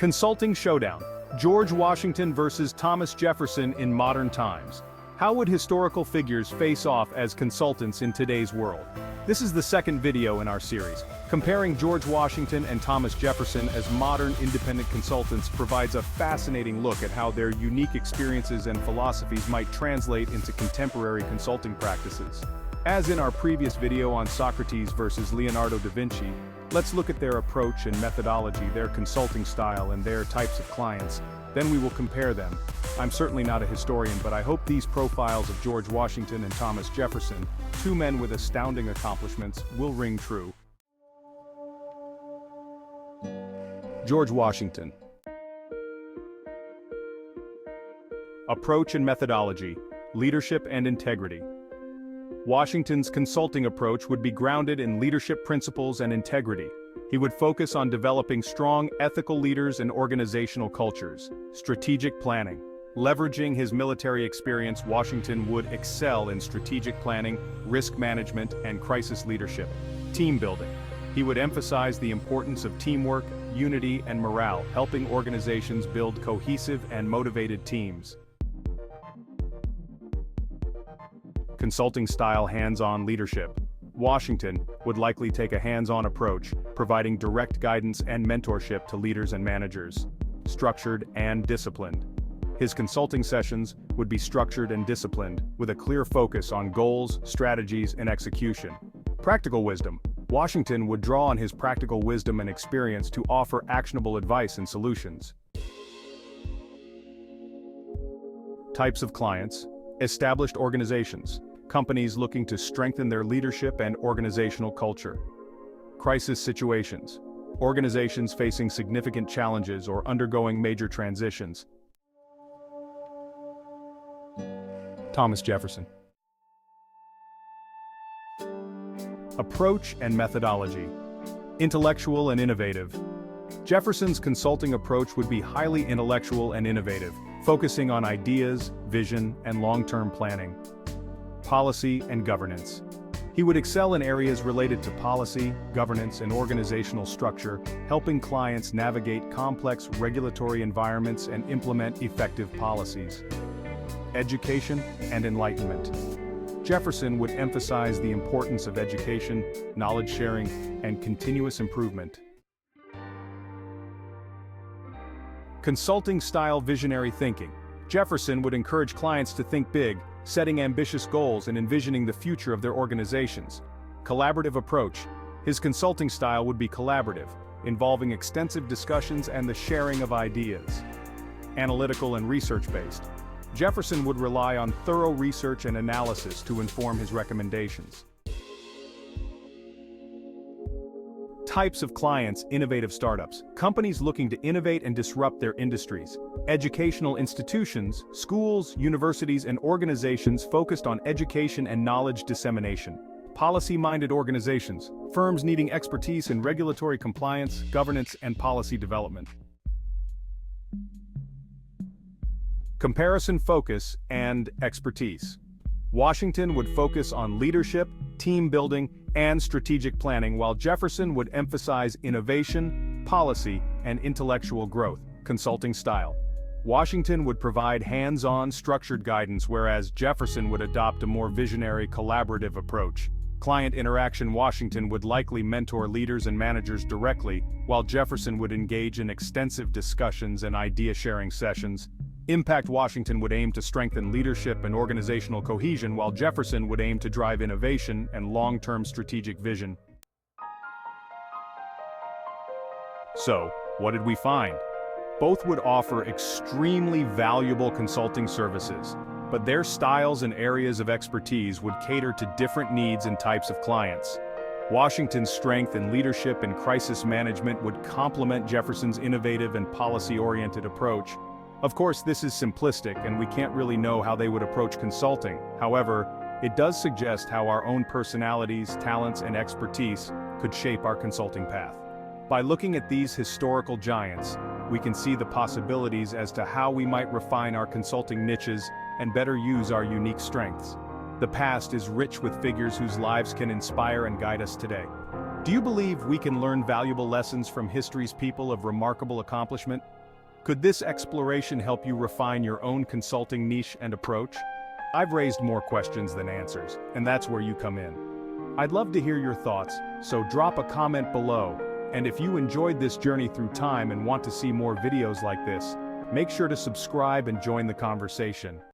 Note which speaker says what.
Speaker 1: Consulting Showdown: George Washington versus Thomas Jefferson in modern times. How would historical figures face off as consultants in today's world? This is the second video in our series. Comparing George Washington and Thomas Jefferson as modern independent consultants provides a fascinating look at how their unique experiences and philosophies might translate into contemporary consulting practices. As in our previous video on Socrates versus Leonardo da Vinci, let's look at their approach and methodology, their consulting style, and their types of clients. Then we will compare them. I'm certainly not a historian, but I hope these profiles of George Washington and Thomas Jefferson, two men with astounding accomplishments, will ring true. George Washington. Approach and methodology, leadership and integrity. Washington's consulting approach would be grounded in leadership principles and integrity. He would focus on developing strong ethical leaders and organizational cultures. Strategic planning. Leveraging his military experience, Washington would excel in strategic planning, risk management, and crisis leadership. Team building. He would emphasize the importance of teamwork, unity, and morale, helping organizations build cohesive and motivated teams. Consulting style: hands-on leadership. Washington would likely take a hands-on approach, providing direct guidance and mentorship to leaders and managers. Structured and disciplined. His consulting sessions would be structured and disciplined, with a clear focus on goals, strategies, and execution. Practical wisdom. Washington would draw on his practical wisdom and experience to offer actionable advice and solutions. Types of clients: established organizations. Companies looking to strengthen their leadership and organizational culture. Crisis situations. Organizations facing significant challenges or undergoing major transitions. Thomas Jefferson. Approach and methodology. Intellectual and innovative. Jefferson's consulting approach would be highly intellectual and innovative, focusing on ideas, vision, and long-term planning. Policy and governance. He would excel in areas related to policy, governance, and organizational structure, helping clients navigate complex regulatory environments and implement effective policies. Education and enlightenment. Jefferson would emphasize the importance of education, knowledge sharing, and continuous improvement. Consulting style: visionary thinking. Jefferson would encourage clients to think big, setting ambitious goals and envisioning the future of their organizations. Collaborative approach. His consulting style would be collaborative, involving extensive discussions and the sharing of ideas. Analytical and research-based. Jefferson would rely on thorough research and analysis to inform his recommendations. Types of clients: innovative startups. Companies looking to innovate and disrupt their industries. Educational institutions, schools, universities, and organizations focused on education and knowledge dissemination. Policy-minded organizations. Firms needing expertise in regulatory compliance, governance, and policy development. Comparison focus and expertise. Washington would focus on leadership, team building, and strategic planning, while Jefferson would emphasize innovation, policy, and intellectual growth. Consulting style. Washington would provide hands-on, structured guidance, whereas Jefferson would adopt a more visionary, collaborative approach. Client interaction. Washington would likely mentor leaders and managers directly, while Jefferson would engage in extensive discussions and idea-sharing sessions. Impact. Washington would aim to strengthen leadership and organizational cohesion, while Jefferson would aim to drive innovation and long-term strategic vision. So, what did we find? Both would offer extremely valuable consulting services, but their styles and areas of expertise would cater to different needs and types of clients. Washington's strength in leadership and crisis management would complement Jefferson's innovative and policy-oriented approach. Of course, this is simplistic, and we can't really know how they would approach consulting. However, it does suggest how our own personalities, talents, and expertise could shape our consulting path. By looking at these historical giants, we can see the possibilities as to how we might refine our consulting niches and better use our unique strengths. The past is rich with figures whose lives can inspire and guide us today. Do you believe we can learn valuable lessons from history's people of remarkable accomplishment? Could this exploration help you refine your own consulting niche and approach? I've raised more questions than answers, and that's where you come in. I'd love to hear your thoughts, so drop a comment below, and if you enjoyed this journey through time and want to see more videos like this, make sure to subscribe and join the conversation.